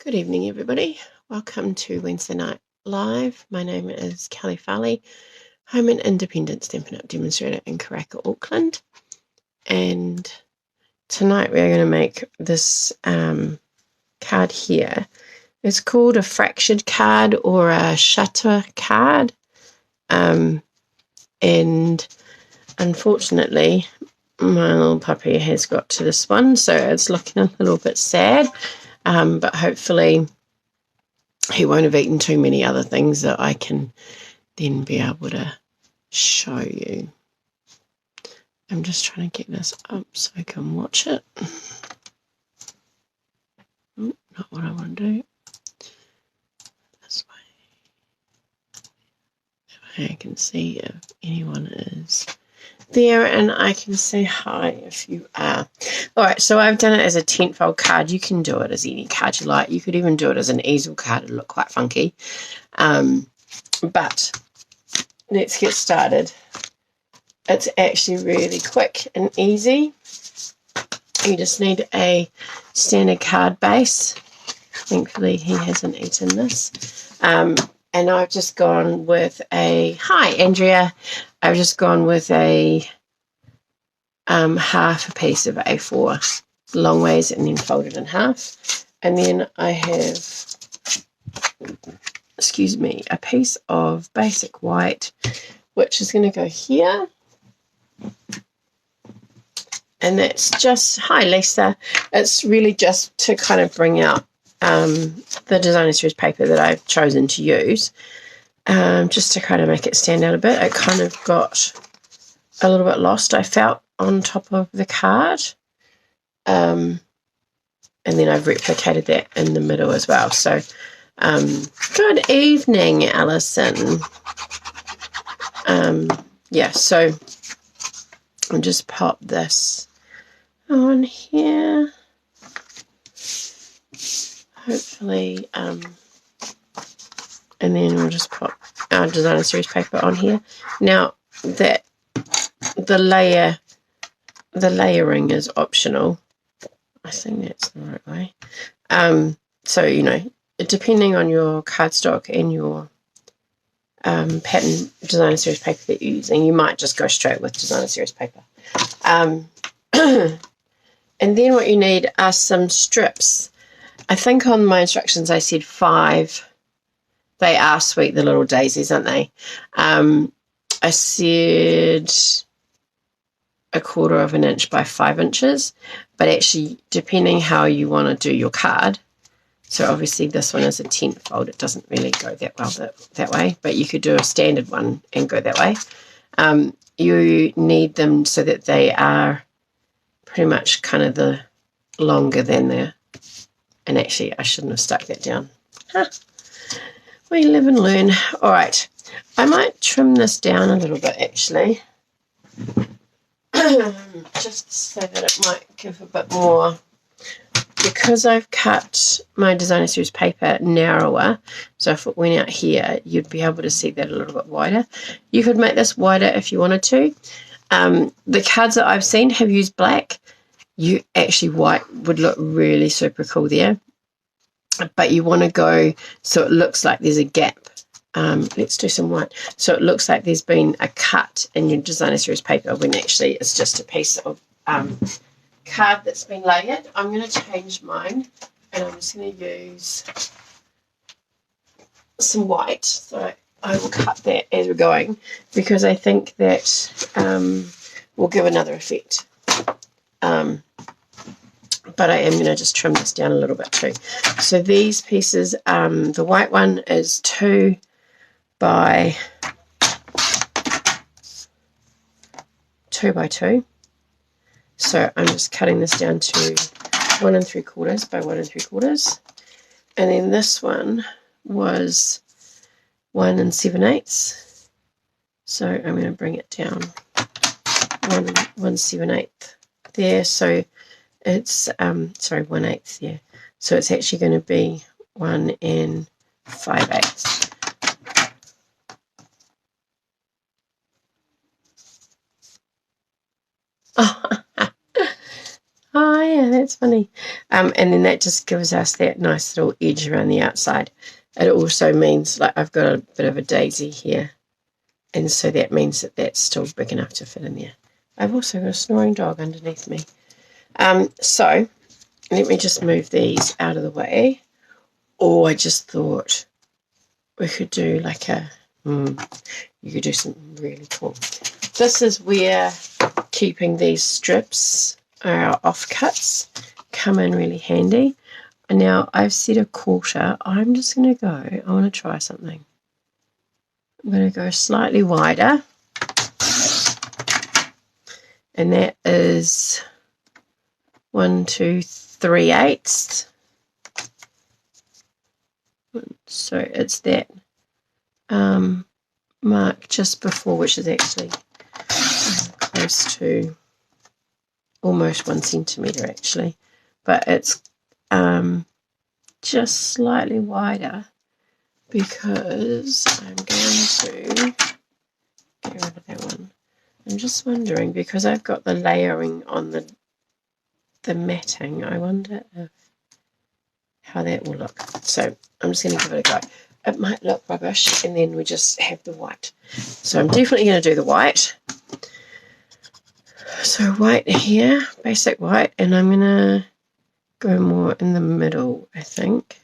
Good evening, everybody. Welcome to Wednesday Night Live. My name is Kelley Farley. I'm an independent Stampin' demonstrator in Karaka, Auckland. And tonight we're going to make this card here. It's called a fractured card or a shutter card. And unfortunately, my little puppy has got to this one, so it's looking a little bit sad. But hopefully he won't have eaten too many other things that I can then be able to show you. I'm just trying to get this up so I can watch it. Oh, not what I want to do. This way. I can see if anyone is there, and I can say hi if you are. Alright, so I've done it as a tentfold card. You can do it as any card you like. You could even do it as an easel card. It'll look quite funky. But let's get started. It's actually really quick and easy. You just need a standard card base. Thankfully he hasn't eaten this. And I've just gone with a, hi Andrea, I've just gone with a half a piece of A4 long ways and then folded in half. And then I have, excuse me, a piece of basic white, which is going to go here. And that's just, hi Lisa, it's really just to kind of bring out the designer series paper that I've chosen to use, just to kind of make it stand out a bit. It kind of got a little bit lost, I felt, on top of the card. And then I've replicated that in the middle as well. So, good evening, Alison. Yeah, so I'll just pop this on here. Hopefully, and then we'll just put our designer series paper on here. Now that the layering is optional. I think that's the right way. So, you know, depending on your cardstock and your pattern designer series paper that you're using, you might just go straight with designer series paper. And then what you need are some strips. I think on my instructions I said 5. They are sweet, the little daisies, aren't they? I said 1/4 inch by 5 inches, but actually depending how you want to do your card, so obviously this one is a tentfold, it doesn't really go that well that way, but you could do a standard one and go that way. You need them so that they are pretty much kind of the longer than the, and actually I shouldn't have stuck that down. We live and learn. All right, I might trim this down a little bit actually, just so that it might give a bit more, because I've cut my designer series paper narrower, so if it went out here you'd be able to see that a little bit wider. You could make this wider if you wanted to. The cards that I've seen have used black. You actually, white would look really super cool there, but you want to go so it looks like there's a gap. Let's do some white, so it looks like there's been a cut in your designer series paper when actually it's just a piece of card that's been layered. I'm going to change mine and I'm just going to use some white, so I will cut that as we're going, because I think that will give another effect. But I am going to just trim this down a little bit too. So these pieces, the white one is 2 by 2 by 2. So I'm just cutting this down to 1 3/4 by 1 3/4. And then this one was 1 7/8. So I'm going to bring it down 1 7/8 there. So it's, sorry, 1/8, yeah. So it's actually going to be 1 5/8. Oh, hi, that's funny. And then that just gives us that nice little edge around the outside. It also means, like, I've got a bit of a daisy here, and so that means that that's still big enough to fit in there. I've also got a snoring dog underneath me. So let me just move these out of the way. Oh, I just thought we could do like you could do something really cool. This is where keeping these strips, our offcuts, come in really handy. And now I've set a 1/4. I'm just going to go, I want to try something. I'm going to go slightly wider. And that is 1, 2, 3/8. So it's that mark just before, which is actually close to almost 1 centimetre actually, but it's just slightly wider because I'm going to get rid of that one. I'm just wondering, because I've got the layering on the matting, I wonder how that will look. So I'm just going to give it a go. It might look rubbish, and then we just have the white. So I'm definitely going to do the white. So white here, basic white, and I'm going to go more in the middle, I think,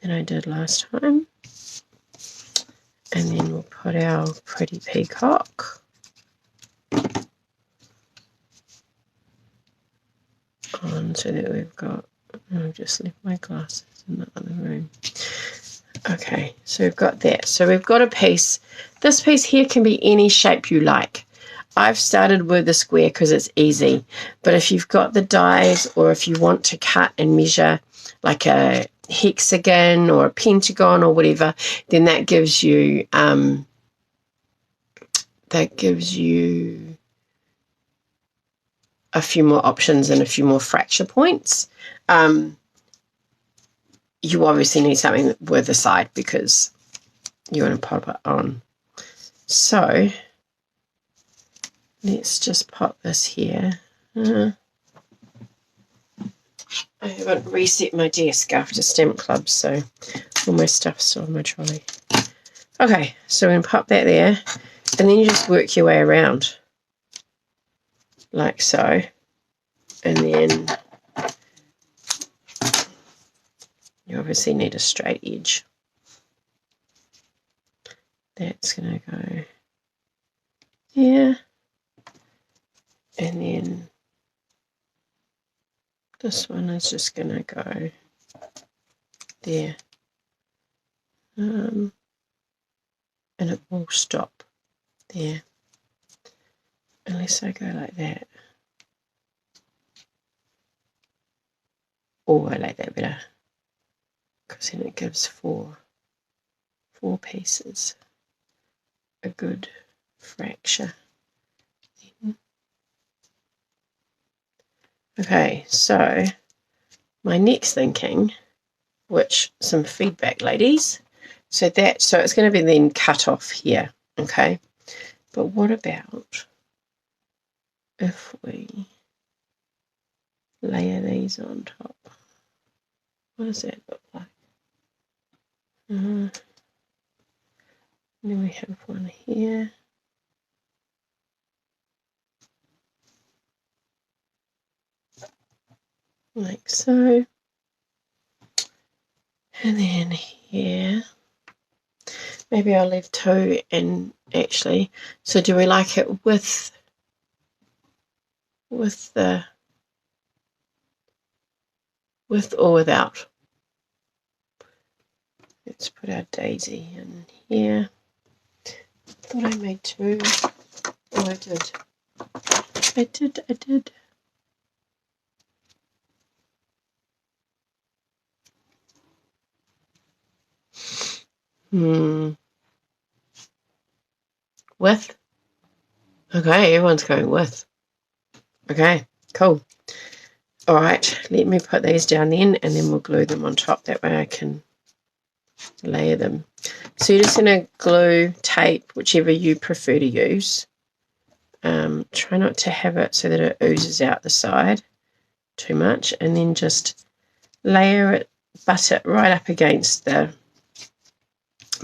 than I did last time. And then we'll put our pretty peacock on so that we've got, I've just left my glasses in the other room. Okay, so we've got that. So we've got a piece. This piece here can be any shape you like. I've started with a square because it's easy. But if you've got the dies, or if you want to cut and measure like a hexagon or a pentagon or whatever, then that gives you a few more options and a few more fracture points. You obviously need something with a side because you want to pop it on. So let's just pop this here. I haven't reset my desk after Stamp Club, so all my stuff's still on my trolley. Okay, so we can pop that there, and then you just work your way around like so, and then you obviously need a straight edge. That's going to go there, and then this one is just going to go there, and it will stop there unless I go like that. Oh, I like that better because then it gives four pieces a good fracture. Okay, so my next thinking, which some feedback, ladies. So it's going to be then cut off here, okay? But what about if we layer these on top? What does that look like? Then we have one here. Like so. And then here. Maybe I'll leave 2 and actually. So do we like it with or without? Let's put our daisy in here. I thought I made 2. Oh, I did. I did. With? Okay, everyone's going with. Okay, cool. All right, let me put these down then, and then we'll glue them on top. That way I can layer them. So you're just going to glue, tape, whichever you prefer to use. Try not to have it so that it oozes out the side. too much, and then just layer it, butt it right up against the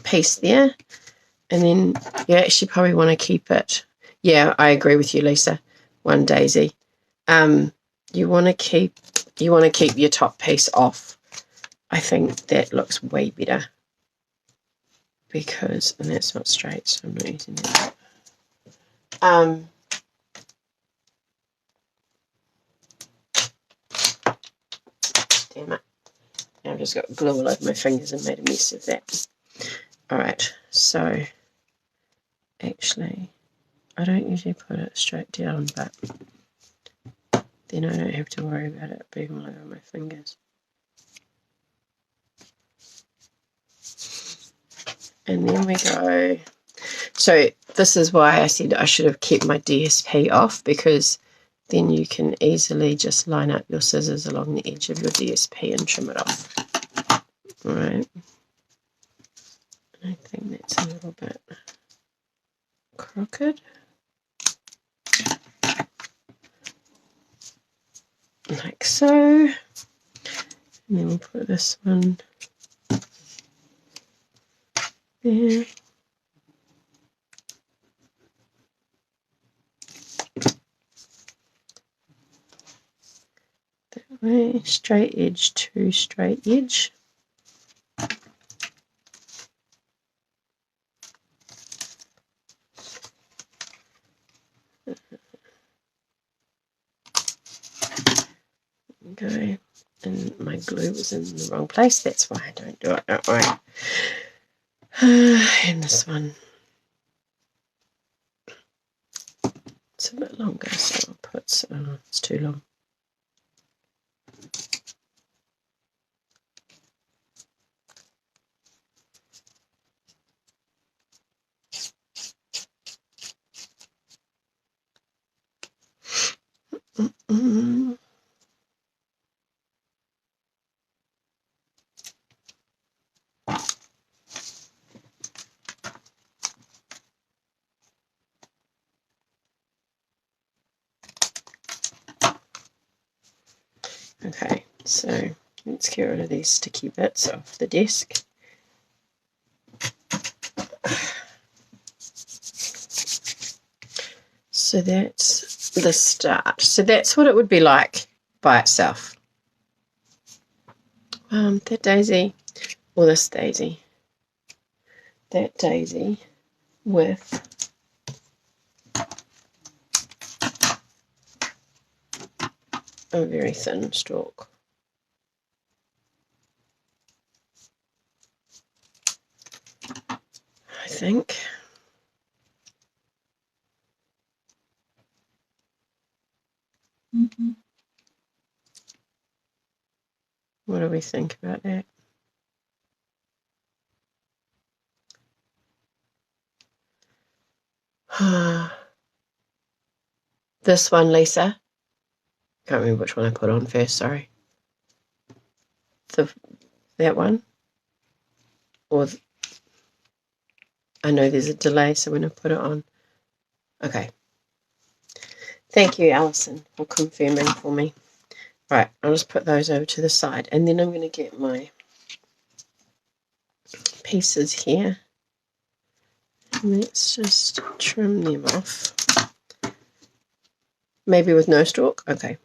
piece there. And then you actually probably want to keep it. Yeah, I agree with you, Lisa. One Daisy. You want to keep your top piece off. I think that looks way better because, and that's not straight, so I'm not using that. Damn it! I've just got glue all over my fingers and made a mess of that. All right, so actually, I don't usually put it straight down, but then I don't have to worry about it being all over my fingers. And then we go, so this is why I said I should have kept my DSP off, because then you can easily just line up your scissors along the edge of your DSP and trim it off. All right. I think that's a little bit crooked. Like so. And then we'll put this one there. That way, straight edge to straight edge. Go. And my glue was in the wrong place. That's why I don't do it that way. And this one, it's a bit longer, so I'll put, it's too long. Okay, so let's get rid of these sticky bits off the desk. So that's the start. So that's what it would be like by itself. That daisy, or this daisy. That daisy with a very thin stalk. I think. What do we think about that? This one, Lisa. Can't remember which one I put on first, sorry. That one? Or I know there's a delay, so when I put it on. Okay. Thank you, Alison, for confirming for me. Right, I'll just put those over to the side, and then I'm going to get my pieces here. Let's just trim them off. Maybe with no stalk? Okay.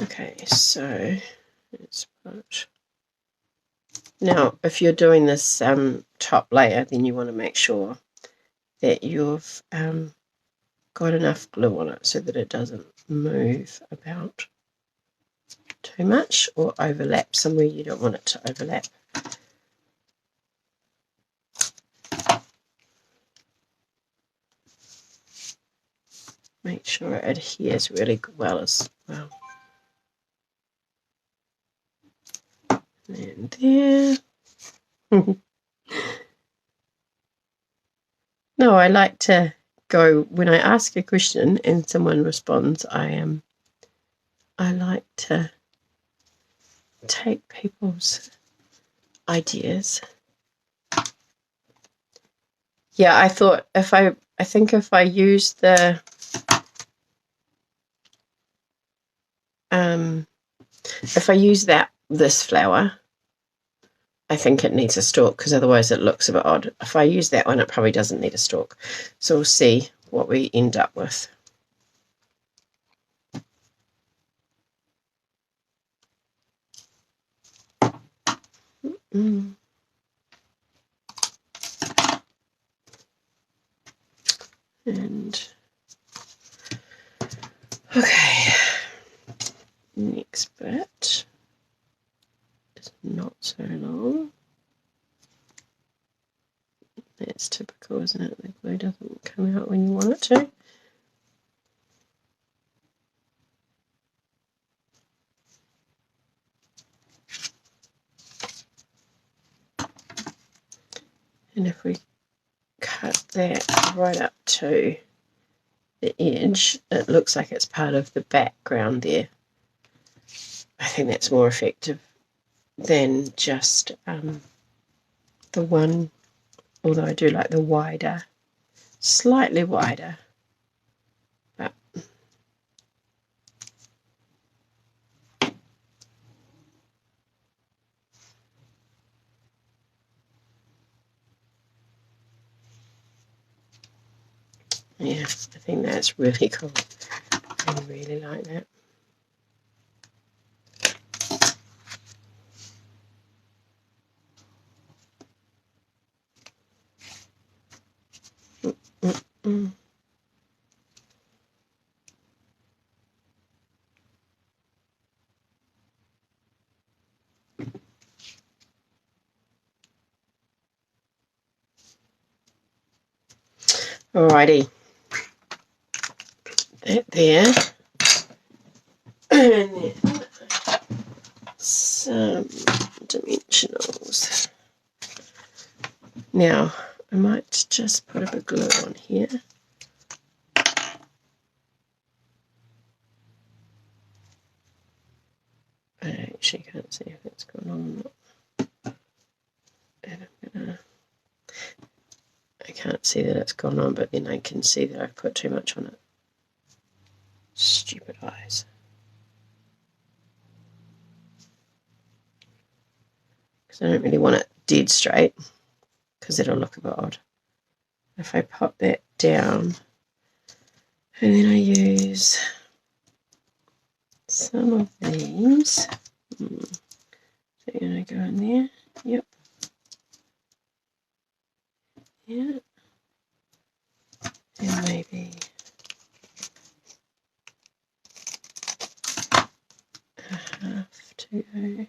Okay, so let's put... Now, if you're doing this top layer, then you want to make sure that you've got enough glue on it so that it doesn't move about too much or overlap somewhere you don't want it to overlap. Make sure it adheres really well as well. And there. No, I like to go when I ask a question and someone responds. I like to take people's ideas Yeah, I thought I think if I use the if I use this flower, I think it needs a stalk, because otherwise it looks a bit odd. If I use that one, it probably doesn't need a stalk. So we'll see what we end up with. And okay, next bit is not so long. That's typical, isn't it? The glue doesn't come out when you want it to. And if we cut that right up to the edge, it looks like it's part of the background there. I think that's more effective than just the one, although I do like the wider, slightly wider. But yeah, I think that's really cool. I really like that. Alrighty, that there, and then some dimensionals. Now I might just put a bit of glue on here. I actually can't see if it's going on or not. And I can't see that it's gone on, but then I can see that I've put too much on it. Stupid eyes. Because I don't really want it dead straight, because it'll look a bit odd. If I pop that down, and then I use some of these. So you're going to go in there. Yep. Yeah. And maybe a half to go there.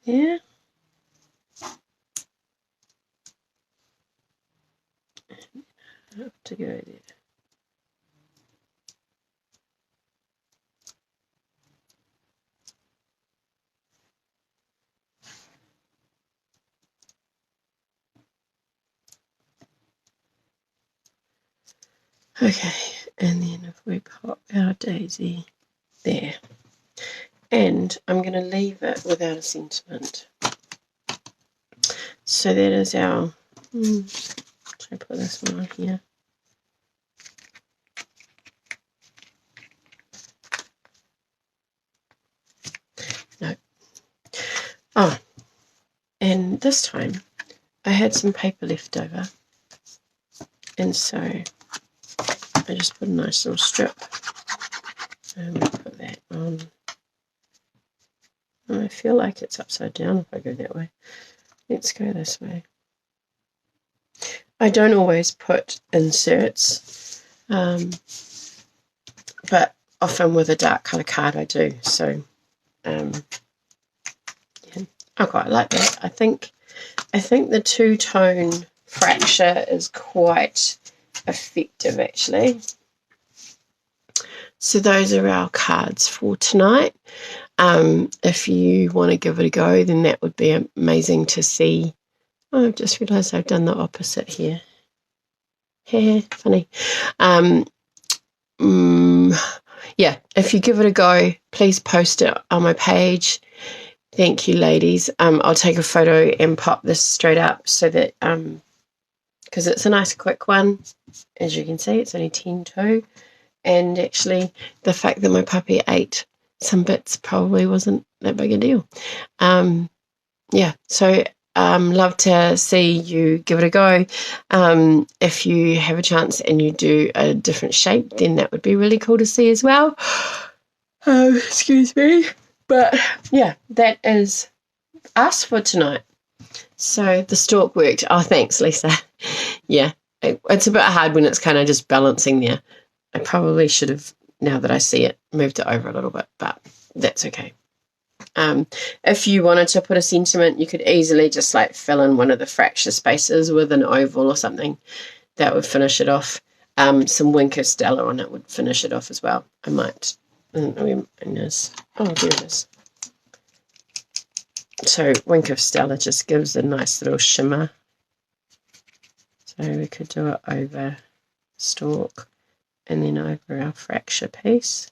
And half to go there. Okay, and then if we pop our daisy there, and I'm going to leave it without a sentiment. So that is our, should I put this one on here? No. Oh, and this time I had some paper left over, and so I just put a nice little strip, and we'll put that on. I feel like it's upside down if I go that way. Let's go this way. I don't always put inserts, but often with a dark colour card I do. So yeah, I quite like that. I think the two-tone fracture is quite effective actually. So those are our cards for tonight. If you want to give it a go, then that would be amazing to see. Oh, I've just realised I've done the opposite here. Funny. Yeah, if you give it a go, please post it on my page. Thank you, ladies. I'll take a photo and pop this straight up so that because it's a nice quick one. As you can see, it's only 10:2, and actually the fact that my puppy ate some bits probably wasn't that big a deal. Yeah, so love to see you give it a go. If you have a chance and you do a different shape, then that would be really cool to see as well. Excuse me. But yeah, that is us for tonight. So the stalk worked. Oh, thanks, Lisa. Yeah, it's a bit hard when it's kind of just balancing there. I probably should have, now that I see it, moved it over a little bit, but that's okay. If you wanted to put a sentiment, you could easily just like fill in one of the fracture spaces with an oval or something. That would finish it off. Some wink of Stella on it would finish it off as well. I might. Oh, there it is. So wink of Stella just gives a nice little shimmer. So we could do it over stalk and then over our fracture piece.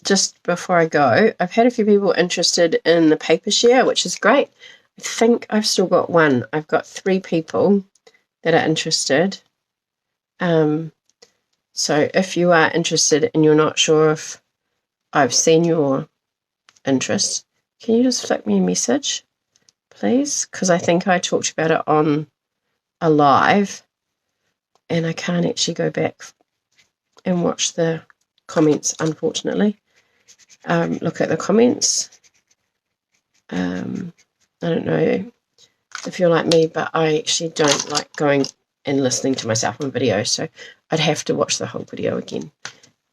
Just before I go, I've had a few people interested in the paper share, which is great. I think I've still got one. I've got 3 people that are interested. So if you are interested and you're not sure if I've seen your interest, can you just flick me a message, please? Because I think I talked about it on a live, and I can't actually go back and watch the comments, unfortunately. Look at the comments. I don't know if you're like me, but I actually don't like going and listening to myself on video, so I'd have to watch the whole video again.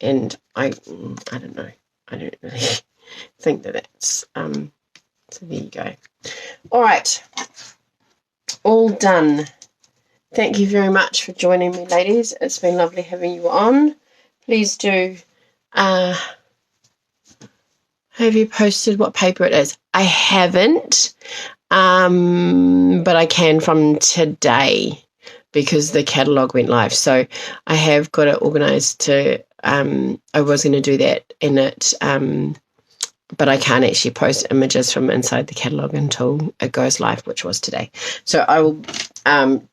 And I don't know. I don't really think that that's so there you go. All right, all done. Thank you very much for joining me, ladies. It's been lovely having you on. Please do. Have you posted what paper it is? I haven't, but I can from today because the catalogue went live. So I have got it organised to. I was going to do that in it, but I can't actually post images from inside the catalogue until it goes live, which was today. So I will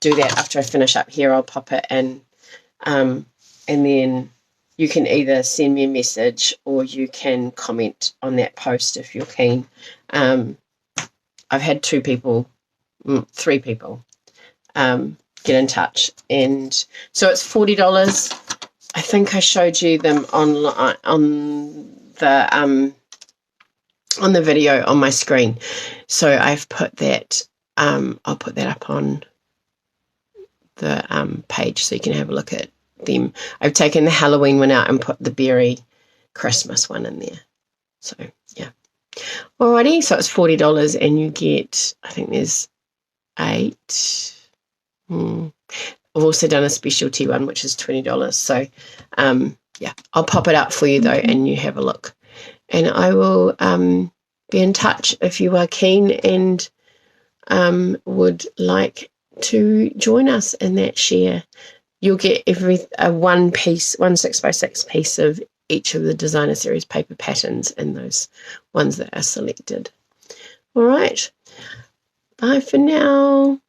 do that after I finish up here. I'll pop it in, and then you can either send me a message or you can comment on that post if you're keen. I've had 3 people get in touch, and so it's $40. I think I showed you them on the video on my screen. So I've put that. I'll put that up on the page so you can have a look at them. I've taken the Halloween one out and put the berry Christmas one in there. So yeah. Alrighty, so it's $40 and you get, I think there's 8. I've also done a specialty one which is $20. So yeah, I'll pop it up for you though and you have a look. And I will be in touch if you are keen and would like to join us in that share. You'll get one 6x6 piece of each of the designer series paper patterns and those ones that are selected. All right. Bye for now.